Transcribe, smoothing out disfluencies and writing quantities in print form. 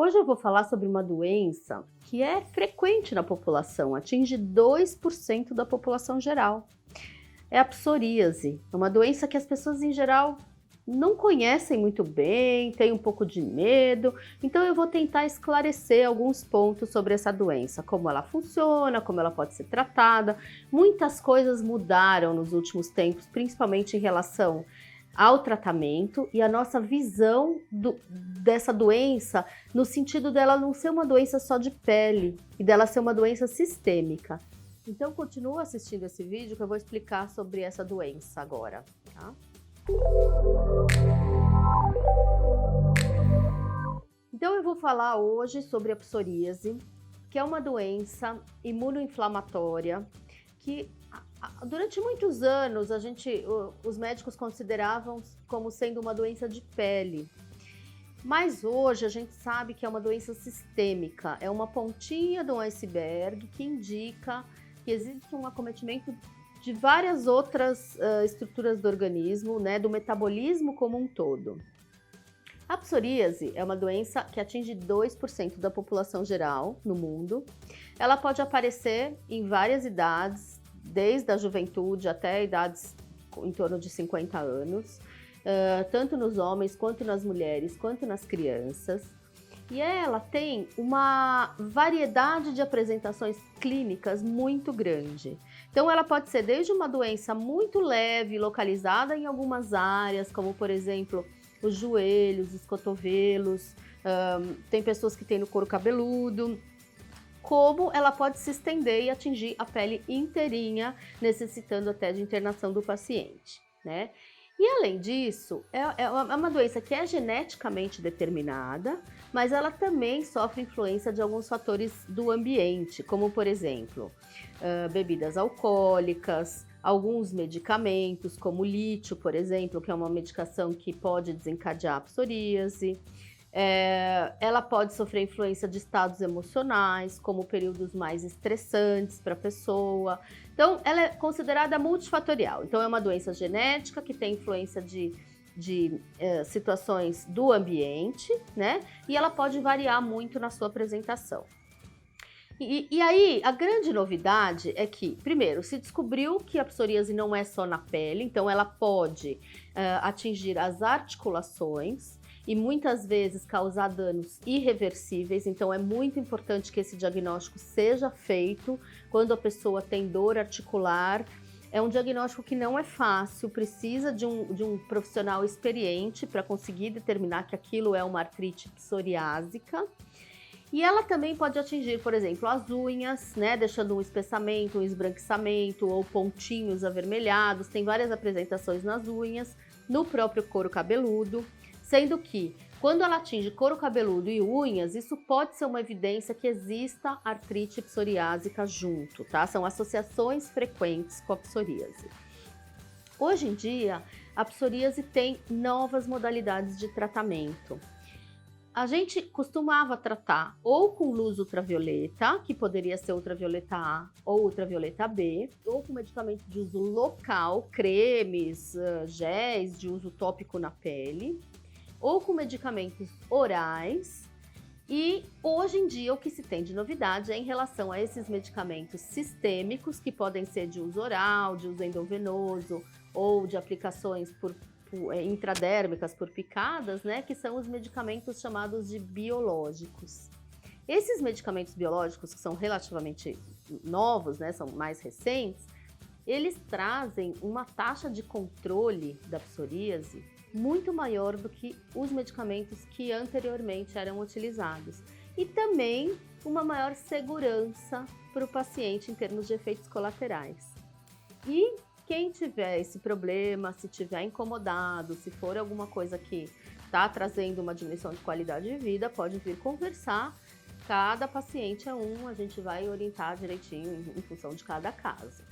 Hoje eu vou falar sobre uma doença que é frequente na população, atinge 2% da população geral. É a psoríase, é uma doença que as pessoas em geral não conhecem muito bem, têm um pouco de medo, então eu vou tentar esclarecer alguns pontos sobre essa doença, como ela funciona, como ela pode ser tratada. Muitas coisas mudaram nos últimos tempos, principalmente em relação ao tratamento e a nossa visão dessa doença, no sentido dela não ser uma doença só de pele e dela ser uma doença sistêmica. Então continua assistindo esse vídeo que eu vou explicar sobre essa doença agora, tá? Então eu vou falar hoje sobre a psoríase, que é uma doença imunoinflamatória que durante muitos anos os médicos consideravam como sendo uma doença de pele. Mas hoje a gente sabe que é uma doença sistêmica, é uma pontinha do iceberg que indica que existe um acometimento de várias outras estruturas do organismo, né, do metabolismo como um todo. A psoríase é uma doença que atinge 2% da população geral no mundo. Ela pode aparecer em várias idades, desde a juventude até idades em torno de 50 anos, tanto nos homens, quanto nas mulheres, quanto nas crianças. E ela tem uma variedade de apresentações clínicas muito grande. Então ela pode ser desde uma doença muito leve, localizada em algumas áreas, como por exemplo, os joelhos, os cotovelos, tem pessoas que têm no couro cabeludo, como ela pode se estender e atingir a pele inteirinha, necessitando até de internação do paciente, né? E além disso, é uma doença que é geneticamente determinada, mas ela também sofre influência de alguns fatores do ambiente, como por exemplo, bebidas alcoólicas, alguns medicamentos, como o lítio, por exemplo, que é uma medicação que pode desencadear a psoríase. Ela pode sofrer influência de estados emocionais, como períodos mais estressantes para a pessoa. Então, ela é considerada multifatorial. Então, é uma doença genética que tem influência de situações do ambiente, né? E ela pode variar muito na sua apresentação. E aí, a grande novidade é que, primeiro, se descobriu que a psoríase não é só na pele, então ela pode atingir as articulações e muitas vezes causar danos irreversíveis, então é muito importante que esse diagnóstico seja feito quando a pessoa tem dor articular. É um diagnóstico que não é fácil, precisa de um profissional experiente para conseguir determinar que aquilo é uma artrite psoriásica. E ela também pode atingir, por exemplo, as unhas, né, deixando um espessamento, um esbranquiçamento ou pontinhos avermelhados. Tem várias apresentações nas unhas, no próprio couro cabeludo, sendo que quando ela atinge couro cabeludo e unhas, isso pode ser uma evidência que exista artrite psoriásica junto, tá? São associações frequentes com a psoríase. Hoje em dia, a psoríase tem novas modalidades de tratamento. A gente costumava tratar ou com luz ultravioleta, que poderia ser ultravioleta A ou ultravioleta B, ou com medicamento de uso local, cremes, géis de uso tópico na pele, ou com medicamentos orais. E hoje em dia o que se tem de novidade é em relação a esses medicamentos sistêmicos, que podem ser de uso oral, de uso endovenoso ou de aplicações intradérmicas por picadas, né, que são os medicamentos chamados de biológicos. Esses medicamentos biológicos, que são relativamente novos, né, são mais recentes, eles trazem uma taxa de controle da psoríase muito maior do que os medicamentos que anteriormente eram utilizados. E também uma maior segurança para o paciente em termos de efeitos colaterais. E quem tiver esse problema, se tiver incomodado, se for alguma coisa que está trazendo uma diminuição de qualidade de vida, pode vir conversar. Cada paciente é um, a gente vai orientar direitinho em função de cada caso.